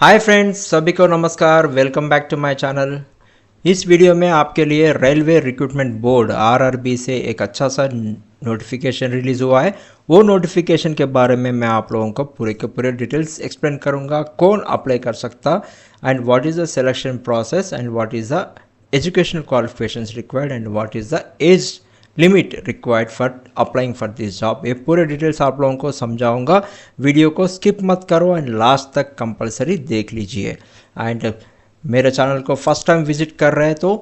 Hi friends, सभी को नमस्कार। Welcome back to my channel. इस वीडियो में आपके लिए रेलवे रिक्रूटमेंट बोर्ड आरआरबी से एक अच्छा सा नोटिफिकेशन रिलीज़ हुआ है। वो नोटिफिकेशन के बारे में मैं आप लोगों को पूरे के पूरे डिटेल्स एक्सप्लेन करूंगा। कौन अप्लाई कर सकता and what is the selection process and what is the educational qualifications required and what is the age limit required for applying for this job. ये पूरे डिटेल्स आप लोगों को समझाऊंगा। वीडियो को स्किप मत करो एंड लास्ट तक कंपलसरी देख लीजिए। एंड मेरे चैनल को फर्स्ट टाइम विजिट कर रहे हैं तो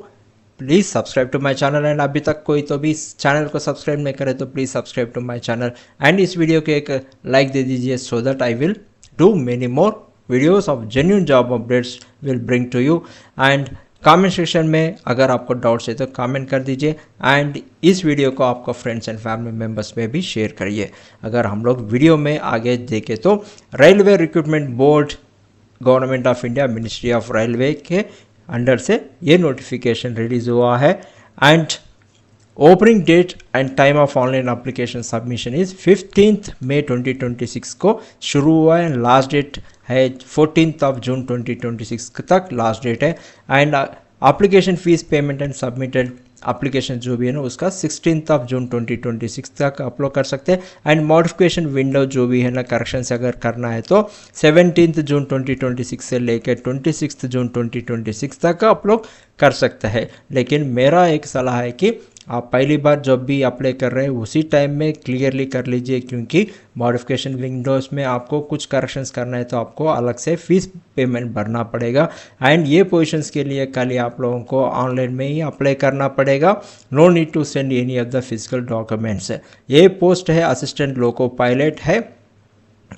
please subscribe to my channel. And अभी तक कोई तो भी चैनल को सब्सक्राइब नहीं करे तो please subscribe to my channel and इस वीडियो को एक लाइक दे दीजिए so that I will do many more videos of genuine job updates will bring to you. And comment section में अगर आपको डाउट्स है तो कमेंट कर दीजिए एंड इस वीडियो को आपको फ्रेंड्स एंड फैमिली मेम्बर्स में भी शेयर करिए। अगर हम लोग वीडियो में आगे देखें तो Railway Recruitment Board Government of India Ministry of Railway के अंडर से ये नोटिफिकेशन रिलीज हुआ है and opening date and time of online application submission is 15 May 2026 को शुरू हुआ है एंड लास्ट डेट है 14 जून 2026 तक लास्ट डेट है। And application fees payment and submitted application जो भी है ना उसका 16 जून 2026 तक अपलोड कर सकते हैं। एंड मॉडिफिकेशन विंडो जो भी है ना करेक्शन से अगर करना है तो 17 जून 2026 से लेकर 26 जून 2026 तक अपलोड कर सकते हैं। लेकिन मेरा एक सलाह है कि आप पहली बार जब भी अप्लाई कर रहे हैं उसी टाइम में क्लियरली कर लीजिए, क्योंकि मॉडिफिकेशन विंडोज़ में आपको कुछ करेक्शंस करना है तो आपको अलग से फीस पेमेंट भरना पड़ेगा। एंड ये पोजीशंस के लिए खाली आप लोगों को ऑनलाइन में ही अप्लाई करना पड़ेगा। No need to send any of the physical documents. ये पोस्ट है असिस्टेंट लोको पायलट है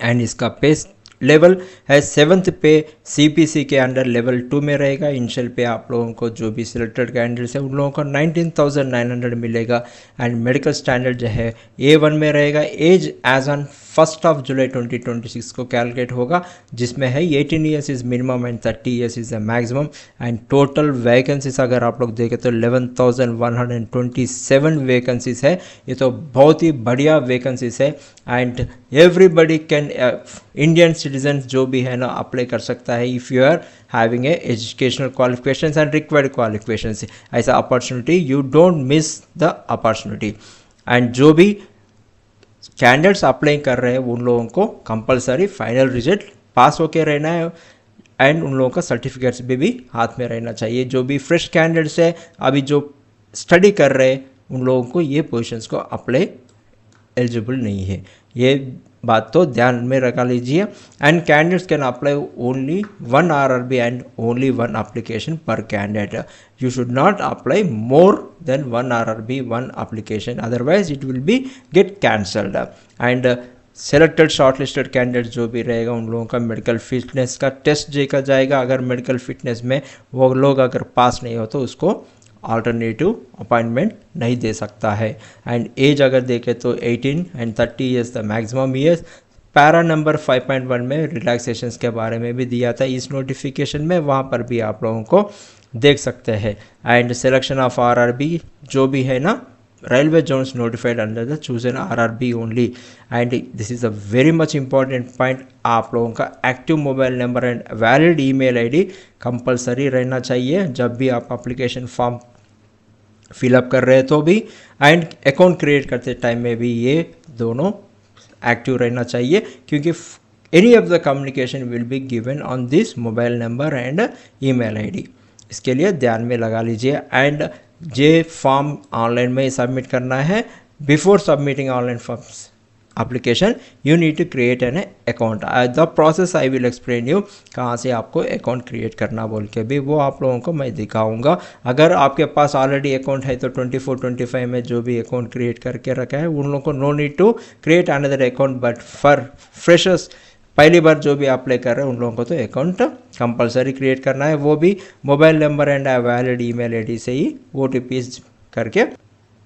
एंड इसका पे लेवल है 7th पे सीपीसी के अंडर लेवल 2 में रहेगा। इनिशियल पे आप लोगों को जो भी सिलेक्टेड कैंडिडेट्स है उन लोगों को 19,900 मिलेगा एंड मेडिकल स्टैंडर्ड जो है A1 में रहेगा। एज एज ऑन 1 जुलाई 2026 को कैलकुलेट होगा, जिसमें है 18 years is minimum and 30 years is the maximum. And total vacancies अगर आप लोग देखें तो 11,127 वैकेंसीज है। ये तो बहुत ही बढ़िया वैकेंसीज है and everybody can Indian citizen जो भी है ना अप्लाई कर सकता है if you are having a educational qualifications and required qualifications. ऐसा opportunity you don't miss the opportunity. And जो भी कैंडिडेट्स अप्लाई कर रहे हैं उन लोगों को कंपलसरी फाइनल रिजल्ट पास होके रहना है एंड उन लोगों का सर्टिफिकेट्स भी हाथ में रहना चाहिए। जो भी फ्रेश कैंडिडेट्स है अभी जो स्टडी कर रहे हैं उन लोगों को ये पोजीशंस को अप्लाई एलिजिबल नहीं है, ये बात तो ध्यान में रखा लीजिए। And candidates can apply only 1 RRB and only 1 application per candidate. You should not apply more than 1 RRB 1 application, otherwise it will be get cancelled. And selected shortlisted candidate जो भी रहेगा उन लोगों का मेडिकल फिटनेस का test देखा जाएगा। अगर मेडिकल फिटनेस में वो लोग अगर पास नहीं हो तो उसको अल्टरनेटिव अपॉइंटमेंट नहीं दे सकता है। एंड एज अगर देखें तो 18 and 30 years the maximum years. Para number 5.1 में रिलैक्सेशंस के बारे में भी दिया था इस नोटिफिकेशन में, वहाँ पर भी आप लोगों को देख सकते हैं। एंड सिलेक्शन ऑफ RRB जो भी है ना railway zones notified under the chosen RRB only. And this is a very much important point. आप लोगों का active mobile number and valid email ID compulsory रहना चाहिए जब भी आप एप्लीकेशन फॉर्म फिलअप कर रहे हैं तो भी, एंड अकाउंट क्रिएट करते टाइम में भी ये दोनों एक्टिव रहना चाहिए, क्योंकि any of the communication will be given on this mobile number and email ID. इसके लिए ध्यान में लगा लीजिए। एंड ये फॉर्म ऑनलाइन में सबमिट करना है। Before submitting online forms application you need to create an account. The process I will explain you, कहाँ से आपको अकाउंट क्रिएट करना बोल के भी वो आप लोगों को मैं दिखाऊंगा। अगर आपके पास ऑलरेडी अकाउंट है तो 24-25 में जो भी अकाउंट क्रिएट करके रखा है उन लोगों को no need to create another account, but for freshers पहली बार जो भी अप्लाई कर रहे हैं उन लोगों को तो अकाउंट कंपलसरी क्रिएट करना है, वो भी mobile number and valid email ID से ही OTPs करके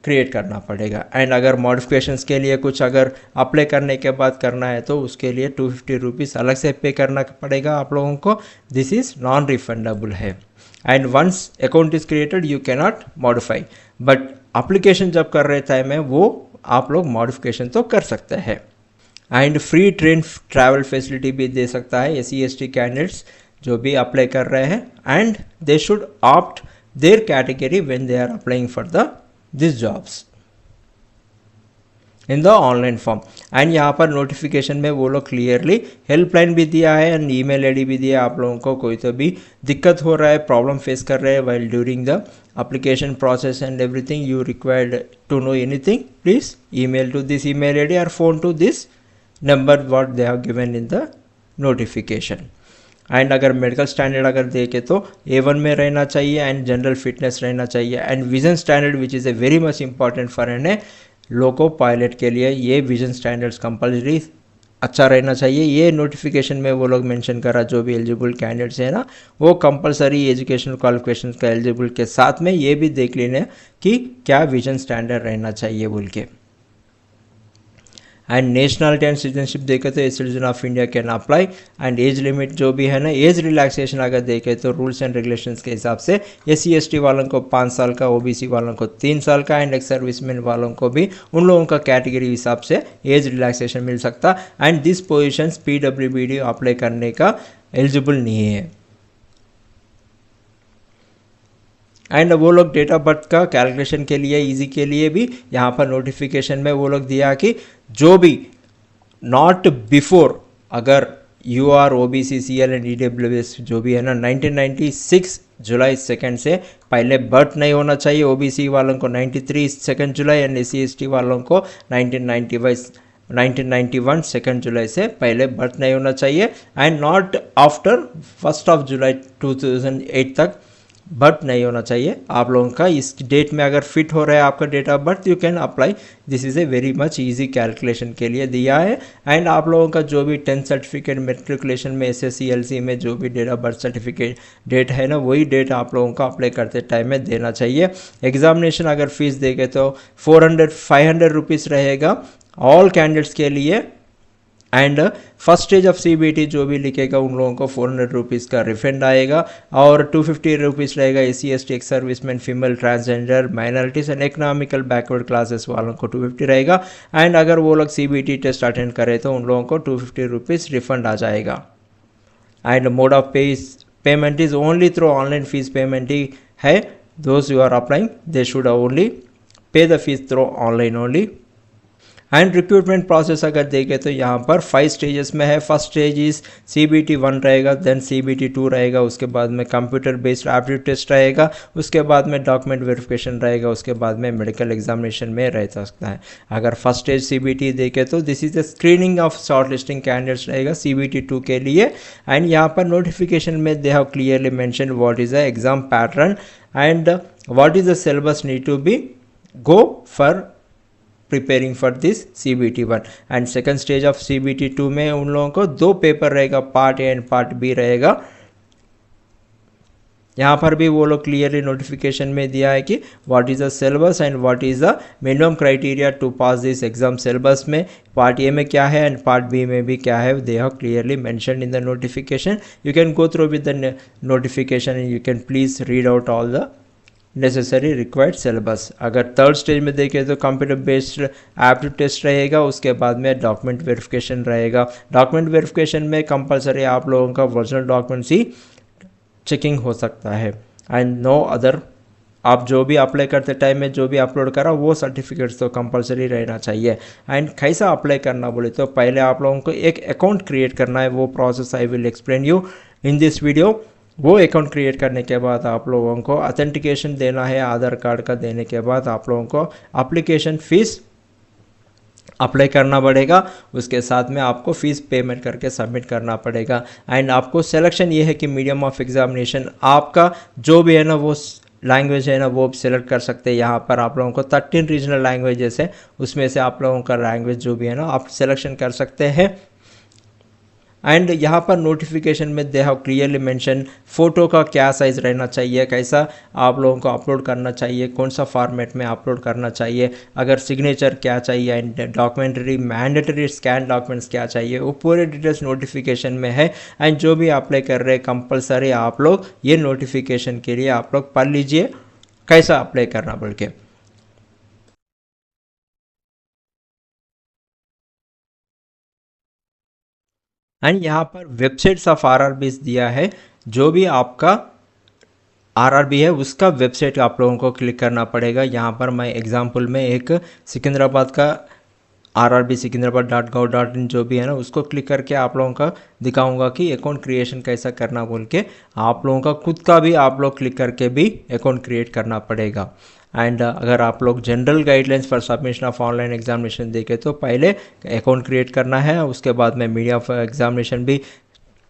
क्रिएट करना पड़ेगा। एंड अगर मॉडिफिकेशंस के लिए कुछ अगर अप्लाई करने के बाद करना है तो उसके लिए 250 रुपीज़ अलग से पे करना पड़ेगा आप लोगों को। दिस इज़ नॉन रिफंडेबल है। And once account is created you can not modify, but application जब कर रहे टाइम में वो आप लोग मॉडिफिकेशन तो कर सकते हैं। And free train travel facility भी दे सकता है SC/ST कैंडिडेट्स जो भी अप्लाई कर रहे हैं, and they should opt their category when they are applying for the this jobs in the online form. And यहाँ पर नोटिफिकेशन में वो लोग क्लियरली हेल्पलाइन भी दिया है एंड ईमेल आईडी भी दिया है। आप लोगों को कोई तो भी दिक्कत हो रहा है, प्रॉब्लम फेस कर रहे हैं while during the application process and everything, you required to know anything, please email to this email id or phone to this number what they have given in the notification। And अगर medical standard अगर देखें तो A1 में रहना चाहिए and general fitness रहना चाहिए and vision standard which is a very much important for an loco pilot के लिए ये विजन स्टैंडर्ड्स कंपल्सरी अच्छा रहना चाहिए। ये नोटिफिकेशन में वो लोग मेंशन करा जो भी एलिजिबल कैंडिडेट्स है ना, वो कंपलसरी एजुकेशनल क्वालिफिकेशन का एलिजिबल के साथ में ये भी देख लेना कि क्या विजन स्टैंडर्ड रहना चाहिए बोल के। एंड नेशनलिटी एंड सिटीजनशिप देखे तो citizen of India can apply. And age limit जो भी है ना, एज रिलैक्सेशन अगर देखे तो रूल्स एंड रेगुलेशंस के हिसाब से SC/ST वालों को 5 साल का, OBC वालों को 3 साल का एंड एक्स सर्विसमैन वालों को भी उन लोगों का कैटेगरी हिसाब से एज रिलैक्सेशन मिल सकता। And this position PWBD apply करने का एलिजिबल नहीं है। एंड वो लोग डेट ऑफ बर्थ का कैलकुलेशन के लिए इजी के लिए भी यहाँ पर नोटिफिकेशन में वो लोग दिया कि जो भी नॉट बिफोर, अगर UR OBC CL and EWS जो भी है ना 1996 जुलाई 2 से पहले बर्थ नहीं होना चाहिए। OBC वालों को 93 2 जुलाई एंड SC/ST वालों को 1991 2 जुलाई से पहले बर्थ नहीं होना चाहिए एंड नॉट आफ्टर 1 जुलाई 2008 तक बर्थ नहीं होना चाहिए आप लोगों का। इस डेट में अगर फिट हो रहा है आपका date of birth, you can apply. This is a very much easy calculation के लिए दिया है। एंड आप लोगों का जो भी 10th सर्टिफिकेट मेट्रिकुलेशन में SSC LC में जो भी date of birth certificate date है ना, वही डेट आप लोगों को अप्लाई करते टाइम में देना चाहिए। एग्जामिनेशन अगर फीस देखे तो 500 रुपीज़ रहेगा ऑल कैंडिडेट्स के लिए। And first stage of CBT जो भी लिखेगा उन लोगों को 400 रुपीज़ का रिफंड आएगा और 250 रुपीज़ रहेगा SC/ST ex serviceman, female, transgender, minorities and economical backward classes वालों को 250 रहेगा। एंड अगर वो लोग CBT टेस्ट अटेंड करें तो उन लोगों को 250 रुपीज़ रिफंड आ जाएगा। And mode of payment is only through online fees payment ही है। Those you are applying they should only pay the fees through online only. And recruitment process अगर देखें तो यहाँ पर 5 स्टेजेस में है। फर्स्ट स्टेज इज CBT 1 रहेगा, देन CBT 2 रहेगा, उसके बाद में कंप्यूटर बेस्ड एप्टीट्यूड टेस्ट रहेगा, उसके बाद में डॉक्यूमेंट वेरिफिकेशन रहेगा, उसके बाद में मेडिकल एग्जामिनेशन में रह सकता है। अगर फर्स्ट स्टेज CBT देखें तो this is the screening of short listing candidates रहेगा CBT 2 के लिए। एंड यहाँ पर नोटिफिकेशन में they have clearly mention what is the exam pattern and what is the syllabus need to be go for preparing for this CBT 1। And second stage of CBT 2 में उन लोगों को 2 paper रहेगा, part A and part B रहेगा। यहाँ पर भी वो लोग क्लियरली नोटिफिकेशन में दिया है कि what is the syllabus and what is the minimum criteria to pass this exam. Syllabus में पार्ट A में क्या है एंड पार्ट B में भी क्या है, दे have clearly mentioned in the notification. You can go through with the notification and you can please read out all the necessary required syllabus. अगर third stage में देखें तो कंप्यूटर बेस्ड एप्टीट्यूड टेस्ट रहेगा, उसके बाद में डॉक्यूमेंट वेरिफिकेशन रहेगा। Document verification में कंपलसरी आप लोगों का ओरिजिनल डॉक्यूमेंट्स ही चेकिंग हो सकता है एंड नो अदर। आप जो भी अप्लाई करते टाइम में जो भी अपलोड करा वो सर्टिफिकेट्स तो कंपलसरी रहना चाहिए। एंड कैसा अप्लाई करना बोले तो पहले आप लोगों को एक अकाउंट क्रिएट करना है, वो process I will explain you in this video. वो अकाउंट क्रिएट करने के बाद आप लोगों को ऑथेंटिकेशन देना है, आधार कार्ड का देने के बाद आप लोगों को एप्लीकेशन फ़ीस अप्लाई करना पड़ेगा, उसके साथ में आपको फ़ीस पेमेंट करके सबमिट करना पड़ेगा। एंड आपको सिलेक्शन ये है कि मीडियम ऑफ एग्जामिनेशन आपका जो भी है ना वो लैंग्वेज है ना वो सिलेक्ट कर सकते हैं। यहाँ पर आप लोगों को 13 रीजनल लैंग्वेजेस है, उसमें से आप लोगों का लैंग्वेज जो भी है ना आप सिलेक्शन कर सकते हैं। एंड यहाँ पर नोटिफिकेशन में they have clearly mention photo का क्या साइज़ रहना चाहिए, कैसा आप लोगों को अपलोड करना चाहिए, कौन सा फॉर्मेट में अपलोड करना चाहिए, अगर सिग्नेचर क्या चाहिए and documentary mandatory scan documents क्या चाहिए, वो पूरे डिटेल्स नोटिफिकेशन में है। एंड जो भी अप्लाई कर रहे हैं कंपलसरी आप लोग ये नोटिफिकेशन के लिए आप लोग पढ़ लीजिए कैसा अप्लाई करना बोल के। एंड यहाँ पर वेबसाइट्स ऑफ आरआरबीज दिया है, जो भी आपका आरआरबी है उसका वेबसाइट आप लोगों को क्लिक करना पड़ेगा। यहाँ पर मैं एग्जांपल में एक सिकंदराबाद का rrbsikandrabad.gov.in जो भी है ना उसको क्लिक करके आप लोगों का दिखाऊंगा कि अकाउंट क्रिएशन कैसा करना बोल के। आप लोगों का खुद का भी आप लोग क्लिक करके भी अकाउंट क्रिएट करना पड़ेगा। एंड अगर आप लोग general guidelines for submission of online examination देखें तो पहले अकाउंट क्रिएट करना है, उसके बाद में मीडिया ऑफ एग्जामिनेशन भी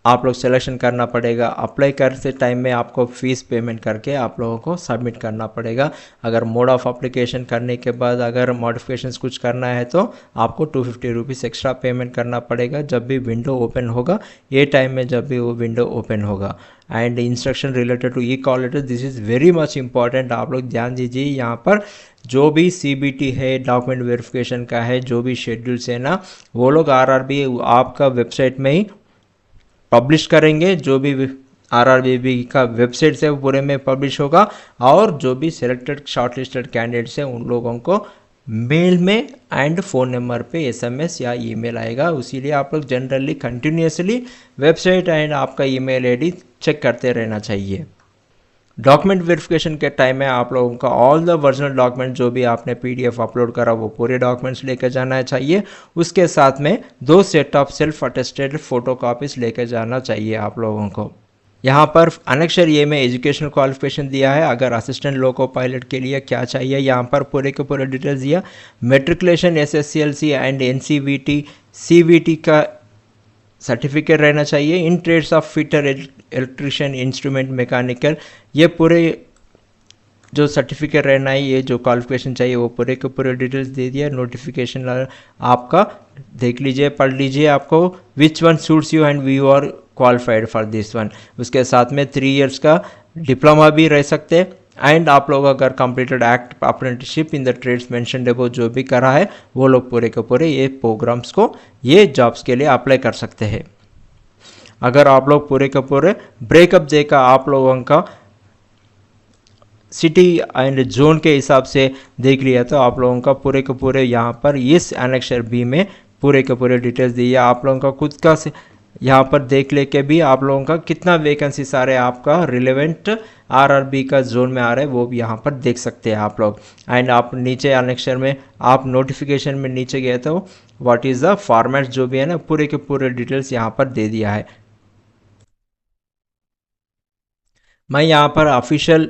आप लोग सिलेक्शन करना पड़ेगा। अप्लाई करते टाइम में आपको फ़ीस पेमेंट करके आप लोगों को सबमिट करना पड़ेगा। अगर मोड ऑफ एप्लीकेशन करने के बाद अगर मॉडिफिकेशंस कुछ करना है तो आपको 250 रुपीज़ एक्स्ट्रा पेमेंट करना पड़ेगा जब भी विंडो ओपन होगा, ये टाइम में जब भी वो विंडो ओपन होगा। And instruction related to e call letter, this is very much important, आप लोग ध्यान दीजिए। यहाँ पर जो भी सीबीटी है, डॉक्यूमेंट वेरिफिकेशन का है, जो भी शेड्यूल्स है ना, वो लोग आरआरबी आपका वेबसाइट में ही पब्लिश करेंगे। जो भी आरआरबी का वेबसाइट है वो पूरे में पब्लिश होगा, और जो भी सिलेक्टेड शॉर्टलिस्टेड कैंडिडेट्स हैं उन लोगों को मेल में एंड फ़ोन नंबर पे एसएमएस या ईमेल आएगा। इसीलिए आप लोग जनरली कंटिन्यूसली वेबसाइट एंड आपका ईमेल आईडी चेक करते रहना चाहिए। डॉक्यूमेंट वेरिफिकेशन के टाइम में आप लोगों का ऑल द वर्जिनल डॉक्यूमेंट जो भी आपने पीडीएफ अपलोड करा वो पूरे डॉक्यूमेंट्स लेकर जाना चाहिए। उसके साथ में 2 set of self attested photo copies लेकर जाना चाहिए आप लोगों को। यहाँ पर अनेक्शर ए में एजुकेशनल क्वालिफिकेशन दिया है। अगर असिस्टेंट लोको पायलट के लिए क्या चाहिए, यहाँ पर पूरे के पूरे डिटेल्स दिया। Matriculation SSCLC and NCVT CVT का सर्टिफिकेट रहना चाहिए। In trades of fitter, electrician, instrument mechanical, ये पूरे जो सर्टिफिकेट रहना है, ये जो क्वालिफिकेशन चाहिए वो पूरे के पूरे डिटेल्स दे दिया। नोटिफिकेशन आपका देख लीजिए, पढ़ लीजिए, आपको which one suits you and you are qualified for this one. उसके साथ में 3 इयर्स का डिप्लोमा भी रह सकते हैं। एंड आप लोग अगर completed act apprenticeship in the trades mentioned above जो भी करा है वो लोग पूरे के पूरे ये प्रोग्राम्स को, ये जॉब्स के लिए अप्लाई कर सकते हैं। अगर आप लोग पूरे के पूरे ब्रेकअप देखा आप लोगों का सिटी एंड जोन के हिसाब से देख लिया तो आप लोगों का पूरे के पूरे यहाँ पर इस एनेक्सर बी में पूरे के पूरे डिटेल्स दिए। आप लोगों का खुद का यहाँ पर देख ले के भी आप लोगों का कितना वैकेंसी सारे आपका रिलेवेंट आरआरबी का जोन में आ रहा है वो भी यहाँ पर देख सकते हैं आप लोग। एंड आप नीचे अनेक्सर में आप नोटिफिकेशन में नीचे गए तो व्हाट इज़ द फॉर्मेट जो भी है ना पूरे के पूरे डिटेल्स यहाँ पर दे दिया है। मैं यहाँ पर ऑफिशियल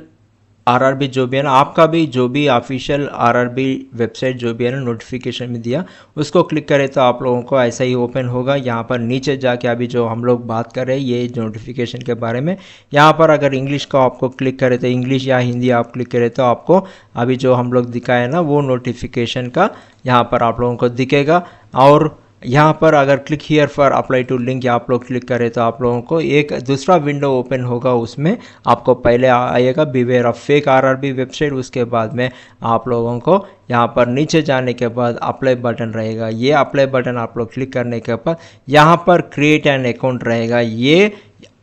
आरआरबी जो भी है ना, आपका भी जो भी ऑफिशियल आरआरबी वेबसाइट जो भी है ना नोटिफिकेशन में दिया उसको क्लिक करें तो आप लोगों को ऐसा ही ओपन होगा। यहाँ पर नीचे जाके अभी जो हम लोग बात कर रहे हैं ये नोटिफिकेशन के बारे में, यहाँ पर अगर इंग्लिश का आपको क्लिक करें तो इंग्लिश या हिंदी आप क्लिक करें तो आपको अभी जो हम लोग दिखाए ना वो नोटिफिकेशन का यहाँ पर आप लोगों को दिखेगा। और यहाँ पर अगर click here for apply to link आप लोग क्लिक करें तो आप लोगों को एक दूसरा विंडो ओपन होगा। उसमें आपको पहले आएगा beware of fake RRB website, उसके बाद में आप लोगों को यहाँ पर नीचे जाने के बाद अप्लाई बटन रहेगा। ये अप्लाई बटन आप लोग क्लिक करने के बाद यहाँ पर क्रिएट एन अकाउंट रहेगा। ये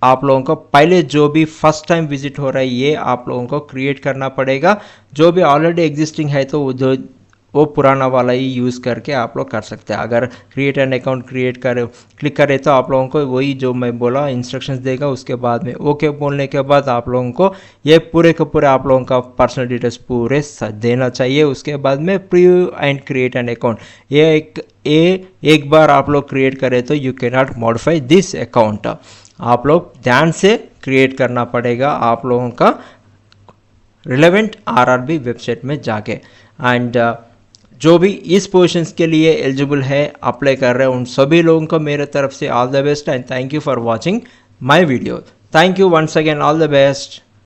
आप लोगों को पहले जो भी फर्स्ट टाइम विजिट हो रहा है ये आप लोगों को क्रिएट करना पड़ेगा। जो भी ऑलरेडी एग्जिस्टिंग है तो वो पुराना वाला ही यूज़ करके आप लोग कर सकते हैं। अगर क्रिएट एन अकाउंट क्लिक करें तो आप लोगों को वही जो मैं बोला इंस्ट्रक्शंस देगा। उसके बाद में ओके बोलने के बाद आप लोगों को ये पूरे के पूरे आप लोगों का पर्सनल डिटेल्स पूरे देना चाहिए। उसके बाद में preview and create an account, ये एक बार आप लोग क्रिएट करें तो you can not modify this account. आप लोग ध्यान से क्रिएट करना पड़ेगा आप लोगों का रिलेवेंट आरआरबी वेबसाइट में जाके। एंड जो भी इस पोजीशंस के लिए एलिजिबल है अप्लाई कर रहे हैं उन सभी लोगों को मेरे तरफ से all the best and thank you for watching my video. Thank you once again, all the best.